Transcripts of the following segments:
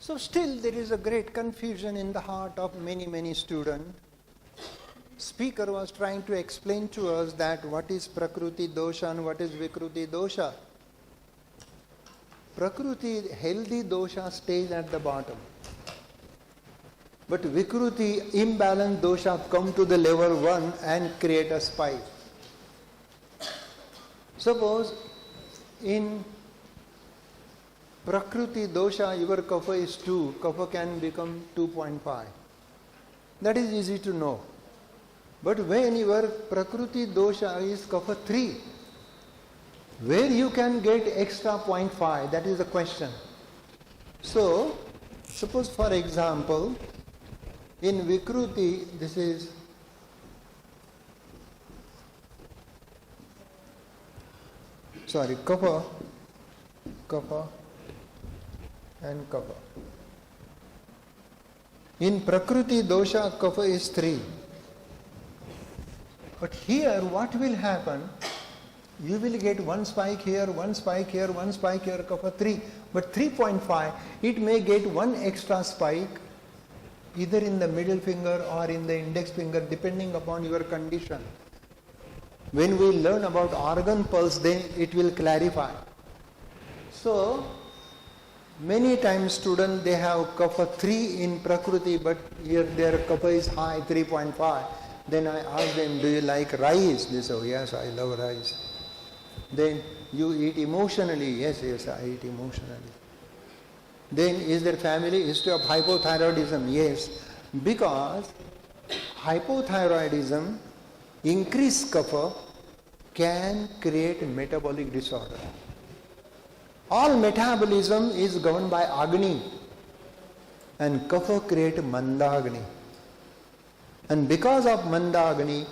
So still there is a great confusion in the heart of many students. Speaker was trying to explain to us that what is Prakruti dosha and what is Vikruti dosha. Prakruti, healthy dosha stays at the bottom. But Vikruti, imbalanced dosha come to the level 1 and create a spike. Suppose in Prakruti dosha, your kapha is 2, kapha can become 2.5. That is easy to know. But when your Prakruti dosha is kapha 3, where you can get extra 0.5, that is the question. So, suppose for example, in Vikruti, this is kapha and kapha. In Prakruti dosha, kapha is 3. But here what will happen? You will get one spike here, one spike here, one spike here, kapha 3. But 3.5, it may get one extra spike either in the middle finger or in the index finger, depending upon your condition. When we learn about organ pulse, then it will clarify. So, many times students, they have kapha 3 in Prakruti, but here their kapha is high, 3.5. Then I ask them, do you like rice? They say, oh, yes, I love rice. Then you eat emotionally? Yes, I eat emotionally. Then is there family history of hypothyroidism? Yes. Because hypothyroidism, increased kapha, can create metabolic disorder. All metabolism is governed by Agni, and kapha create Mandagni. And because of Mandagni,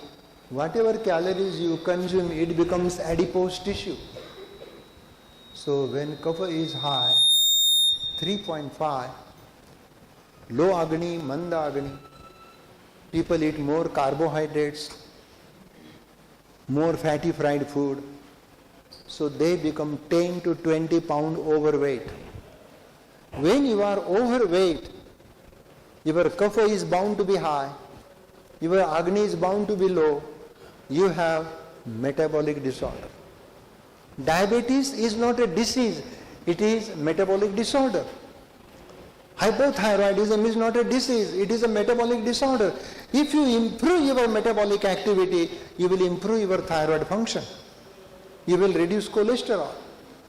whatever calories you consume, it becomes adipose tissue. So when kapha is high, 3.5, low Agni, Mandagni, people eat more carbohydrates, more fatty fried food, so they become 10 to 20 pound overweight. When you are overweight, your kapha is bound to be high, your Agni is bound to be low, you have metabolic disorder. Diabetes is not a disease, it is metabolic disorder. Hypothyroidism is not a disease, it is a metabolic disorder. If you improve your metabolic activity, you will improve your thyroid function. You will reduce cholesterol.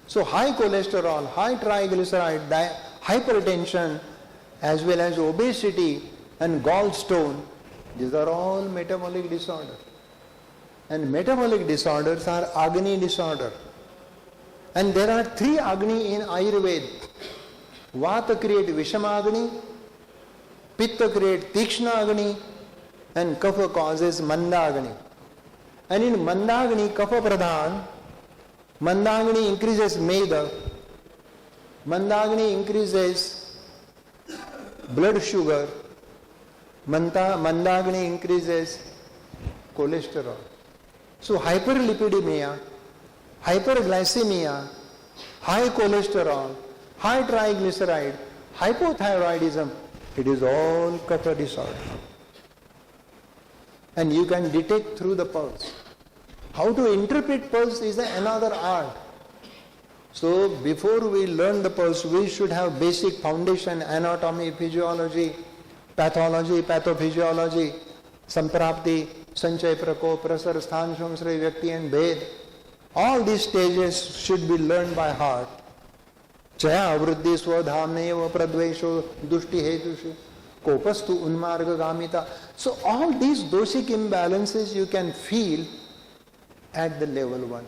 So high cholesterol, high triglyceride, hypertension, as well as obesity and gallstone, these are all metabolic disorders. And metabolic disorders are Agni disorder. And there are 3 Agni in Ayurveda. Vata create Vishamagni, Pitta create Tikshna Agni, and Kapha causes Mandagni. And in Mandagni, Kapha Pradhan, Mandagni increases Meda, Mandagni increases blood sugar, Mandagni increases cholesterol. So hyperlipidemia, hyperglycemia, high cholesterol, high triglyceride, hypothyroidism, it is all kapha disorder. And you can detect through the pulse. How to interpret pulse is another art. So before we learn the pulse, we should have basic foundation, anatomy, physiology, pathology, pathophysiology, samprapti, sanchay prakop, prasar, sthan, samsray, vyakti and bhed. All these stages should be learned by heart. Chaya avruddhi swadhamneya pradvesho dushti hetushu kopastu unmarga gamita. So all these doshic imbalances you can feel at the level 1.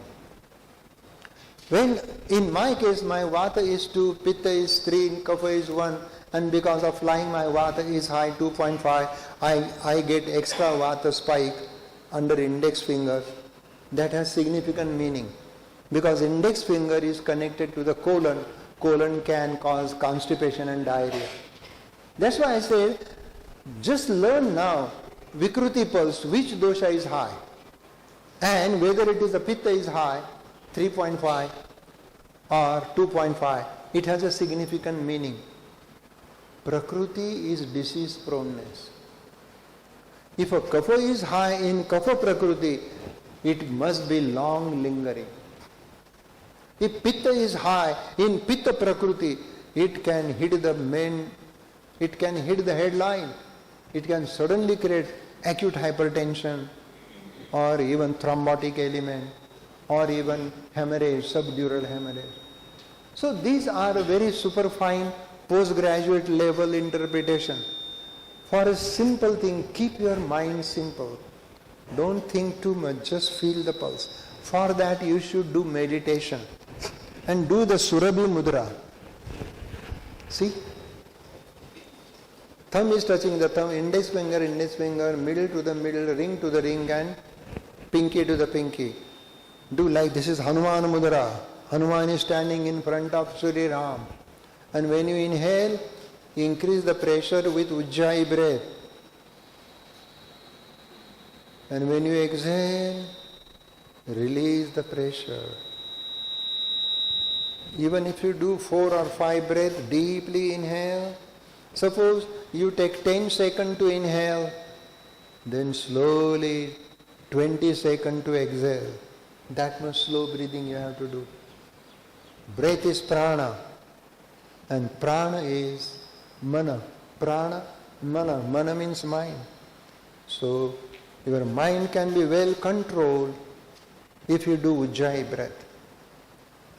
When in my case my vata is 2, pitta is 3, kapha is 1, and because of flying my vata is high 2.5, I get extra vata spike under index finger. That has significant meaning because index finger is connected to the colon. Colon can cause constipation and diarrhea. That's why I say just learn now Vikruti pulse, which dosha is high and whether it is a pitta is high 3.5 or 2.5, it has a significant meaning. Prakriti is disease proneness. If a kapha is high in kapha prakriti, it must be long lingering. If pitta is high in pitta prakriti, it can hit the headline. It can suddenly create acute hypertension or even thrombotic element or even hemorrhage, subdural hemorrhage. So these are very superfine postgraduate level interpretation. For a simple thing, keep your mind simple. Don't think too much, just feel the pulse. For that you should do meditation and do the Surabhi Mudra. See? Thumb is touching the thumb, index finger, middle to the middle, ring to the ring and pinky to the pinky. Do like this is Hanuman Mudra. Hanuman is standing in front of Sri Ram. And when you inhale, increase the pressure with Ujjayi breath. And when you exhale, release the pressure. Even if you do 4 or 5 breaths, deeply inhale. Suppose you take 10 seconds to inhale, then slowly 20 seconds to exhale. That much slow breathing you have to do. Breath is prana and prana is mana. Prana, mana. Mana means mind. So your mind can be well controlled if you do Ujjayi breath.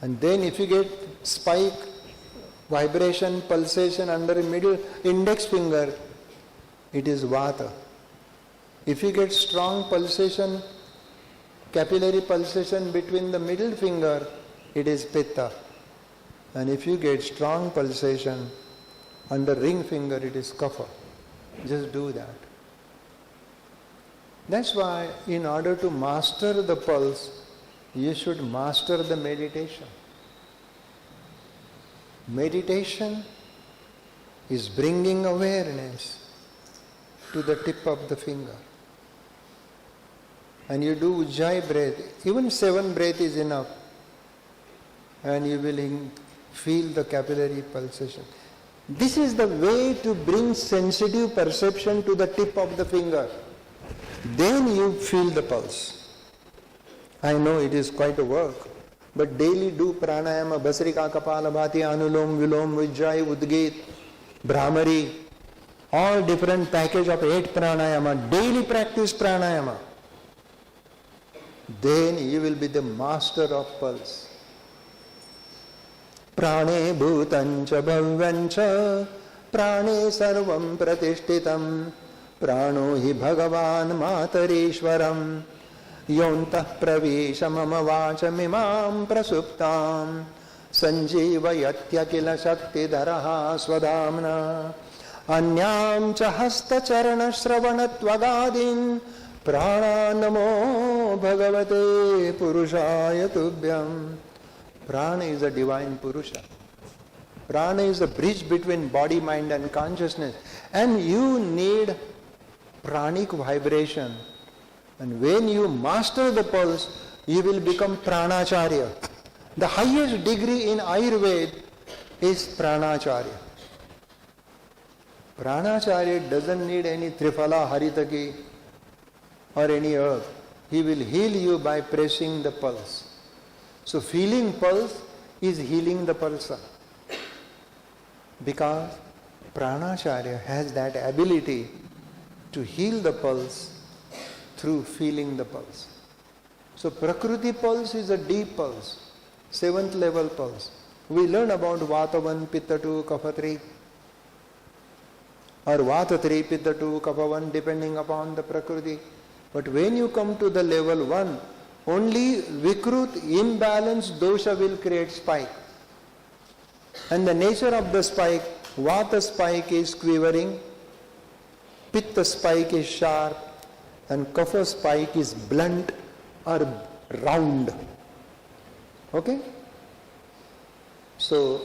And then if you get spike, vibration, pulsation under middle index finger, it is Vata. If you get strong pulsation, capillary pulsation between the middle finger, it is Pitta. And if you get strong pulsation under ring finger, it is Kapha. Just do that. That's why in order to master the pulse, you should master the meditation. Meditation is bringing awareness to the tip of the finger. And you do Ujjayi breath, even 7 breath is enough. And you will feel the capillary pulsation. This is the way to bring sensitive perception to the tip of the finger. Then you feel the pulse. I know it is quite a work, but daily do pranayama, Basrika, Kapalabhati, Anulom, Vilom, Ujjayi, Udgit, Brahmari, all different package of 8 pranayama. Daily practice pranayama. Then you will be the master of pulse. Prane bhutancha bhavyancha, prane sarvam pratishtitam, prano hi bhagavan matarishwaram, yontah pravesha mama vachamimam prasuptam, sanjivayatya kila shakti dharaha swadhamna, anyam cha hasta charana shravanatvagadin, prana namo bhagavate purushaya tubhyam. Prana is a divine Purusha. Prana is the bridge between body, mind and consciousness. And you need pranic vibration. And when you master the pulse, you will become pranacharya. The highest degree in Ayurveda is pranacharya. Pranacharya doesn't need any Triphala, Haritaki or any herb. He will heal you by pressing the pulse. So feeling pulse is healing the pulsar. Because pranacharya has that ability to heal the pulse through feeling the pulse. So Prakriti pulse is a deep pulse, 7th level pulse. We learn about Vata 1, Pitta 2, Kapha 3. Or Vata 3, Pitta 2, Kapha 1 depending upon the Prakriti. But when you come to the level 1, only Vikrut, imbalanced dosha will create spike. And the nature of the spike, Vata spike is quivering, Pitta spike is sharp, and Kapha spike is blunt or round. Okay? So,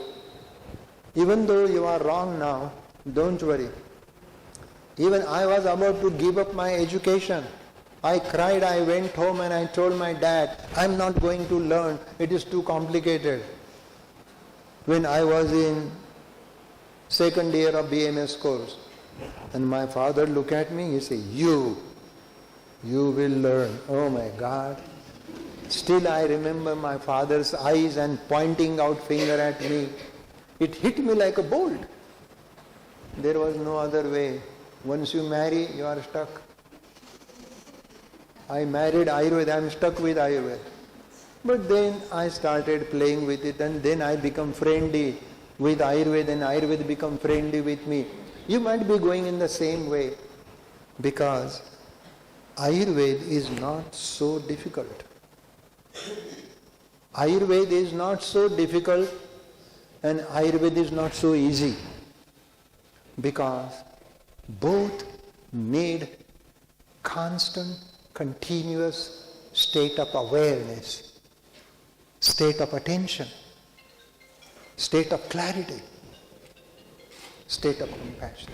even though you are wrong now, don't worry. Even I was about to give up my education. I cried, I went home and I told my dad, I'm not going to learn, it is too complicated. When I was in second year of BMS course. And my father looked at me, he said, you will learn. Oh my God. Still I remember my father's eyes and pointing out finger at me. It hit me like a bolt. There was no other way. Once you marry, you are stuck. I married Ayurveda, I am stuck with Ayurveda. But then I started playing with it, and then I become friendly with Ayurveda, and Ayurveda become friendly with me. You might be going in the same way, because Ayurveda is not so difficult. Ayurveda is not so difficult, and Ayurveda is not so easy, because both need constant, continuous state of awareness, state of attention, state of clarity, state of compassion.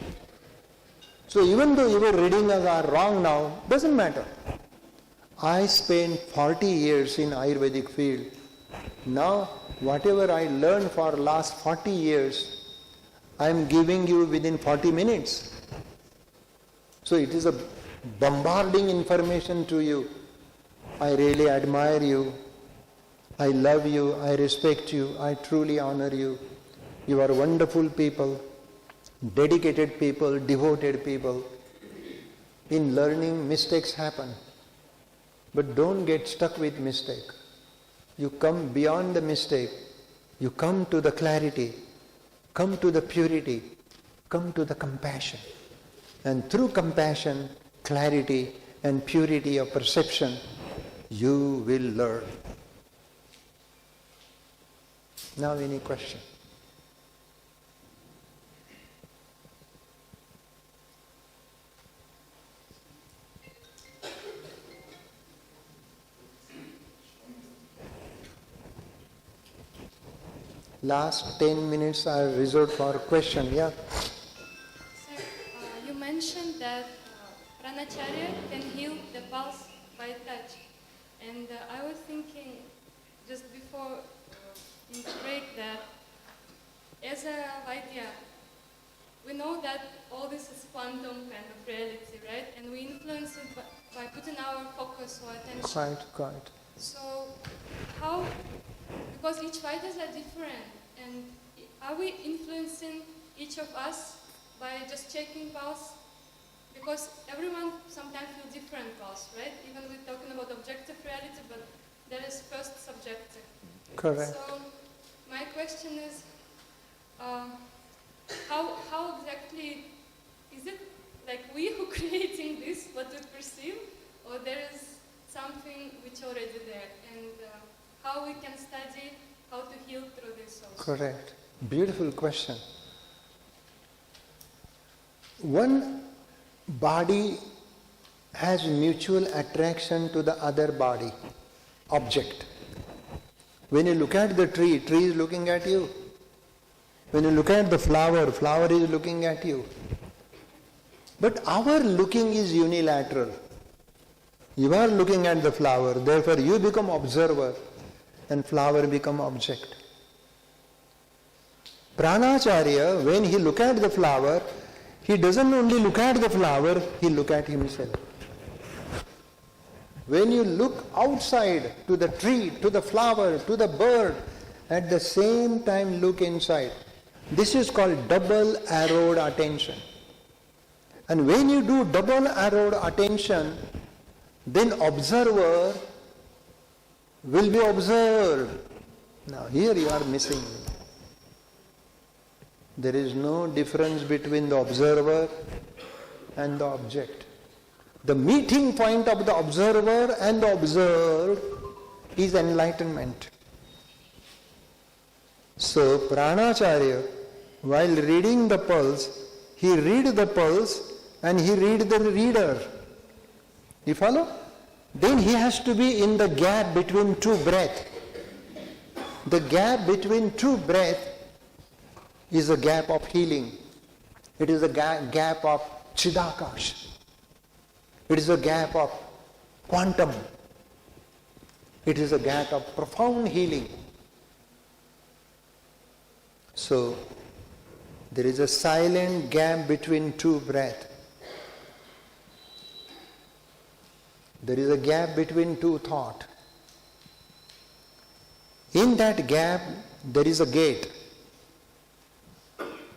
So even though your readings are wrong now, doesn't matter. I spent 40 years in Ayurvedic field. Now whatever I learned for last 40 years, I am giving you within 40 minutes. So it is a bombarding information to you. I really admire you. I love you. I respect you. I truly honor you. You are wonderful people, dedicated people, devoted people. In learning, mistakes happen. But don't get stuck with mistake. You come beyond the mistake. You come to the clarity. Come to the purity. Come to the compassion. And through compassion, clarity and purity of perception, you will learn. Now any question? Last 10 minutes are reserved for question. Yeah? Sir, you mentioned that Pranacharya can heal the pulse by touch. And I was thinking just before in the break that as a Vaidya, we know that all this is quantum kind of reality, right? And we influence it by putting our focus or attention. Quite. So how, because each Vaidyas are different, and are we influencing each of us by just checking pulse? Because everyone sometimes feels different pulse, right? Even we're talking about objective reality, but there is first subjective. Correct. So my question is, how exactly, is it like we who creating this, what we perceive, or there is something which already there, and how we can study how to heal through this also? Correct. Beautiful question. One body has mutual attraction to the other body, object. When you look at the tree, tree is looking at you. When you look at the flower, flower is looking at you. But our looking is unilateral. You are looking at the flower, therefore you become observer and flower become object. Pranacharya, when he look at the flower, he doesn't only look at the flower, he look at himself. When you look outside to the tree, to the flower, to the bird, at the same time look inside. This is called double arrowed attention. And when you do double arrowed attention, then observer will be observed. Now here you are missing. There is no difference between the observer and the object. The meeting point of the observer and the observed is enlightenment. So Pranacharya, while reading the pulse, he read the pulse and he read the reader. You follow? Then he has to be in the gap between two breaths. The gap between two breaths is a gap of healing. It is a gap of Chidakash. It is a gap of quantum. It is a gap of profound healing. So, There is a silent gap between two breaths. There is a gap between two thoughts. In that gap, there is a gate.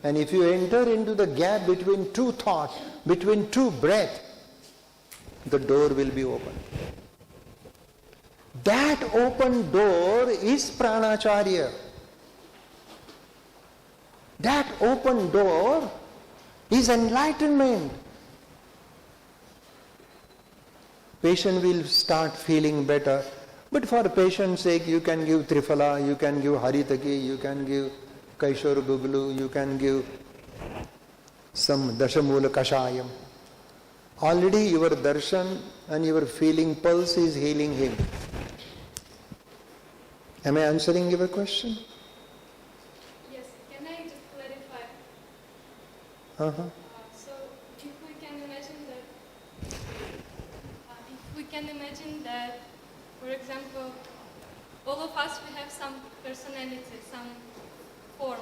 And if you enter into the gap between two thoughts, between two breaths, the door will be open. That open door is pranacharya. That open door is enlightenment. Patient will start feeling better. But for patient's sake, you can give Triphala, you can give Haritaki, you can give Kaishor Guglu, you can give some Dashamula Kashayam. Already your darshan and your feeling pulse is healing him. Am I answering your question? Yes, can I just clarify? Uh-huh. So if we can imagine that, for example, all of us, we have some personality, some form,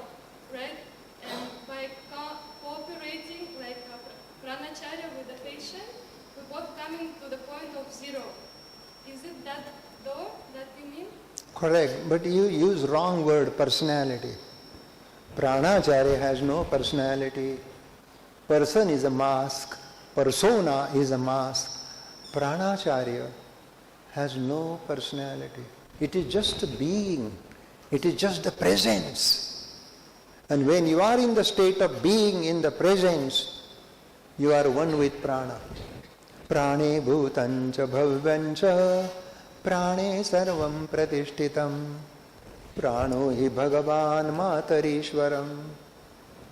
right? And by cooperating like a pranacharya with the patient, we both coming to the point of zero. Is it that door that you mean? Correct, but you use wrong word, personality. Pranacharya has no personality. Person is a mask. Persona is a mask. Pranacharya has no personality. It is just a being. It is just the presence. And when you are in the state of being in the presence, you are one with prana. Prane bhutancha bhavyancha prane sarvam pratishtitam prano hi bhagavan matarishwaram.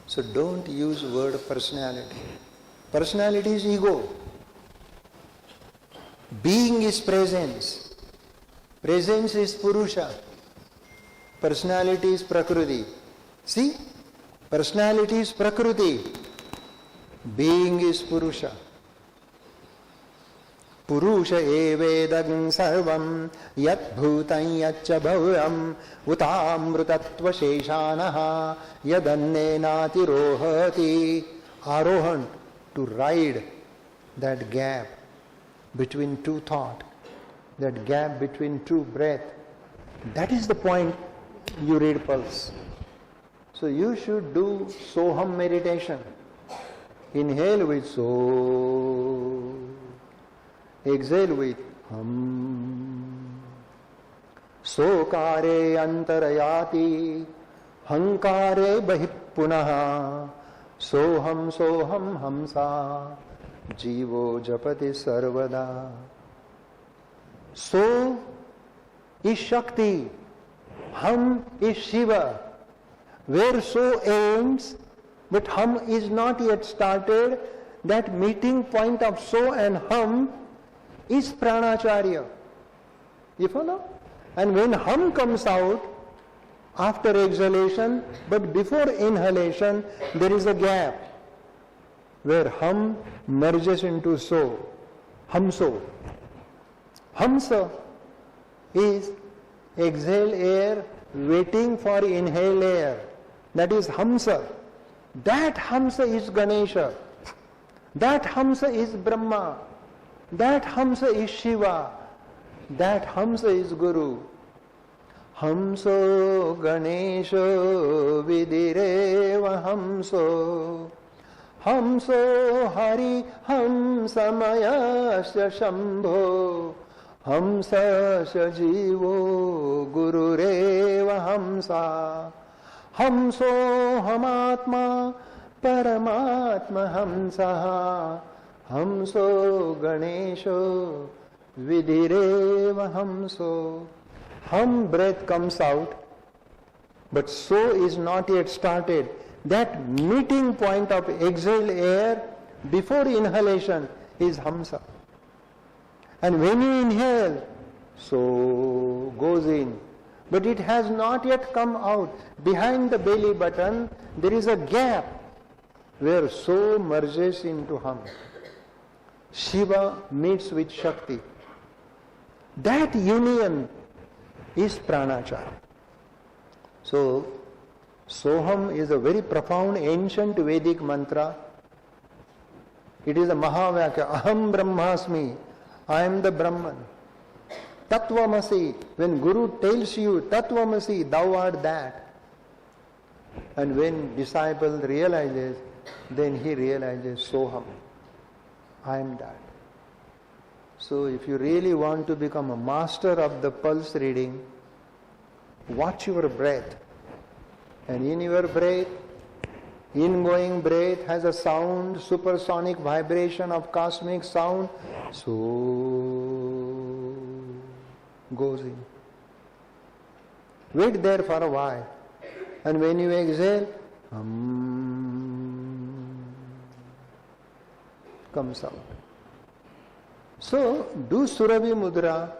So don't use word personality. Personality is ego. Being is presence. Presence is Purusha. Personality is Prakriti. See? Personality is Prakriti. Being is Purusha. Purusha evedam sarvam yat bhutam yaccha bhavyam utamrutatva sheshanaha yadannenati rohati. Arohan, to ride that gap between two thoughts, that gap between two breaths. That is the point you read pulse. So you should do Soham meditation. Inhale with So. Exhale with Hum. Sokare antarayati hankare bahipunaha soham soham hamsa jivo japati sarvada. So is Shakti, Hum is Shiva. Where So ends, but Hum is not yet started, that meeting point of So and Hum is Pranacharya. You follow? And when Hum comes out after exhalation, but before inhalation, there is a gap where Hum merges into So. Hamso. Hamsa is exhale air waiting for inhale air. That is Hamsa. That Hamsa is Ganesha. That Hamsa is Brahma. That Hamsa is Shiva. That Hamsa is Guru. Hamso Ganesho Vidireva Hamso. Hamso Hari Hamsamayasya Shambho. Hamsasya Jivo Gurureva Hamsa. Hamso Hamatma Paramatma Hamsaha. Hamso Ganesho Vidireva Hamso. Hum breath comes out, but So is not yet started. That meeting point of exhale air before inhalation is Hamsa. And when you inhale, So goes in. But it has not yet come out. Behind the belly button, there is a gap where So merges into Hum. Shiva meets with Shakti. That union is Pranacharya. So, Soham is a very profound ancient Vedic mantra. It is a Mahavakya. Aham Brahmasmi. I am the Brahman. Tattvamasi. When Guru tells you, Tattvamasi, thou art that. And when disciple realizes, then he realizes, Soham. I am that. So if you really want to become a master of the pulse reading, watch your breath. And in your breath, ingoing breath has a sound, supersonic vibration of cosmic sound. So goes in. Wait there for a while. And when you exhale, comes out. So do Surabhi Mudra,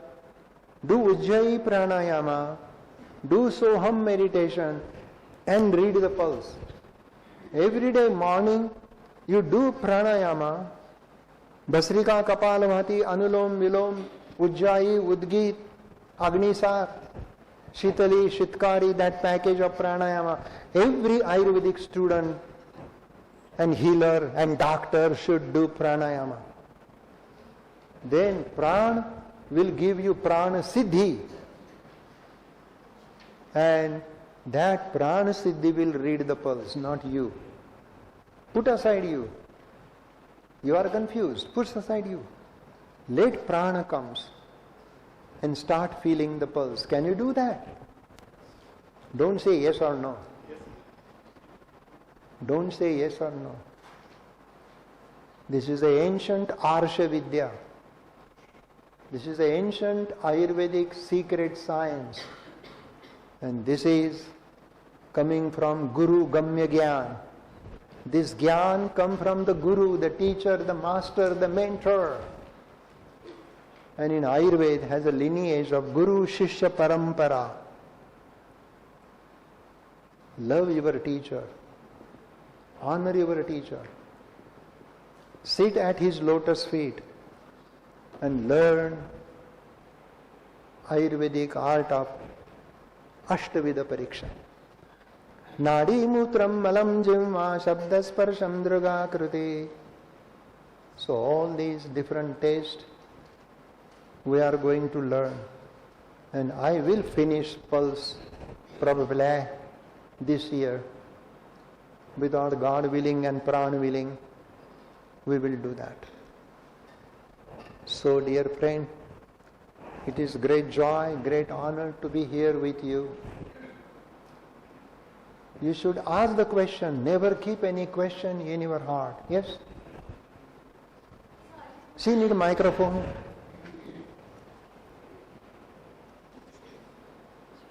do Ujjayi Pranayama, do Soham meditation, and read the pulse. Every day morning you do pranayama, Basrika, Kapalabhati, Anulom, Vilom, Ujjayi, Udgit, Agnisar, Shitali, Shitkari, that package of pranayama. Every Ayurvedic student and healer and doctor should do pranayama. Then Pran will give you Prana Siddhi. And that Prana Siddhi will read the pulse, not you. Put aside you. You are confused. Put aside you. Let Prana comes and start feeling the pulse. Can you do that? Don't say yes or no. Don't say yes or no. This is the ancient Arsha Vidya. This is the ancient Ayurvedic secret science. And this is coming from Guru Gamya Gyan. This Gyan comes from the Guru, the teacher, the master, the mentor. And in Ayurveda has a lineage of Guru Shishya Parampara. Love your teacher. Honor your teacher. Sit at his lotus feet and learn Ayurvedic art of Ashtavida Pariksha. Nadi Mutram Malam Jimva Shabdasparsham Druga Kruti. So all these different tastes we are going to learn. And I will finish pulse probably this year. Without God willing and Pran willing, we will do that. So dear friend, it is great joy, great honor to be here with you. You should ask the question, never keep any question in your heart. Yes? She need a microphone.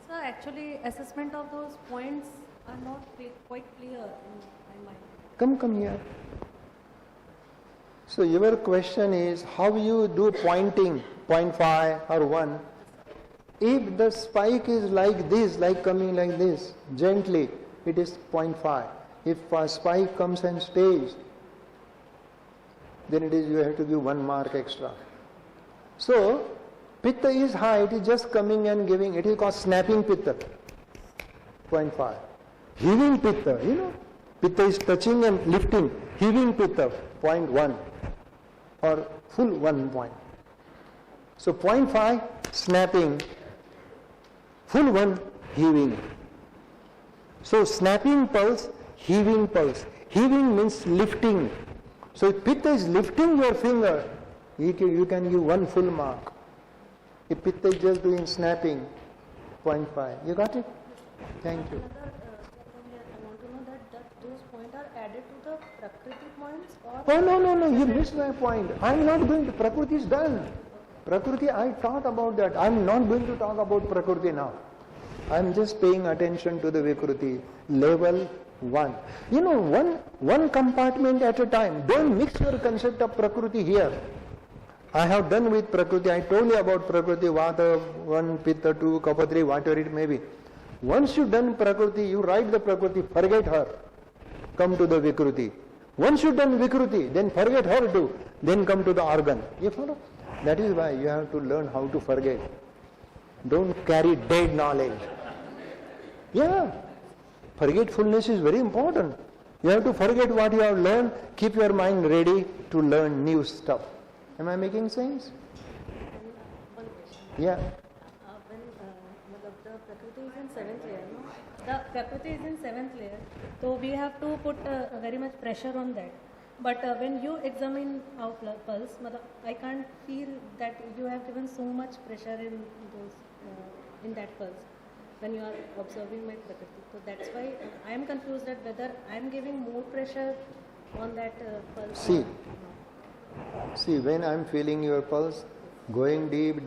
Sir, actually assessment of those points are not quite clear in my mind. Come here. So your question is how you do pointing, 0.5 or 1. If the spike is like this, like coming like this, gently, it is 0.5. If a spike comes and stays, then it is you have to give 1 mark extra. So, Pitta is high, it is just coming and giving, it is called snapping Pitta, 0.5. Heaving Pitta, Pitta is touching and lifting, heaving Pitta, 0.1 or full 1 point. So 0.5 snapping, full 1 heaving. So snapping pulse, heaving pulse. Heaving means lifting. So if Pitta is lifting your finger, you can give 1 full mark. If Pitta is just doing snapping, 0.5. You got it? Thank you. I want to know that those points are added to the Prakriti points or... Oh no, you missed my point. I am not going to, Prakriti is done. Prakriti, I thought about that. I am not going to talk about Prakriti now. I am just paying attention to the Vikruti, level 1. One compartment at a time. Don't mix your concept of Prakriti here. I have done with Prakriti. I told you about Prakriti, Vata 1, Pitta 2, Kapha 3, whatever it may be. Once you done Prakriti, you write the Prakriti, forget her. Come to the Vikruti. Once you done Vikruti, then forget her too. Then come to the organ. You follow? That is why you have to learn how to forget. Don't carry dead knowledge. Yeah. Forgetfulness is very important. You have to forget what you have learned, keep your mind ready to learn new stuff. Am I making sense? One question. Yeah. When the Prakriti is in seventh layer, no? The Prakriti is in seventh layer, so we have to put very much pressure on that. But when you examine our pulse, I can't feel that you have given so much pressure in those in that pulse when you are observing my Prakriti. So that's why I am confused that whether I am giving more pressure on that pulse. See, when I am feeling your pulse, going deep,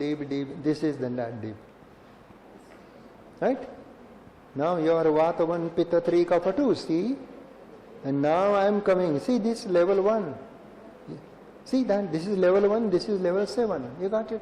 this is the not deep. Right? Now you are Vata 1, Pitta 3, Kapha 2, see? And now I am coming, see this level 1. See that, this is level 1, this is level 7. You got it?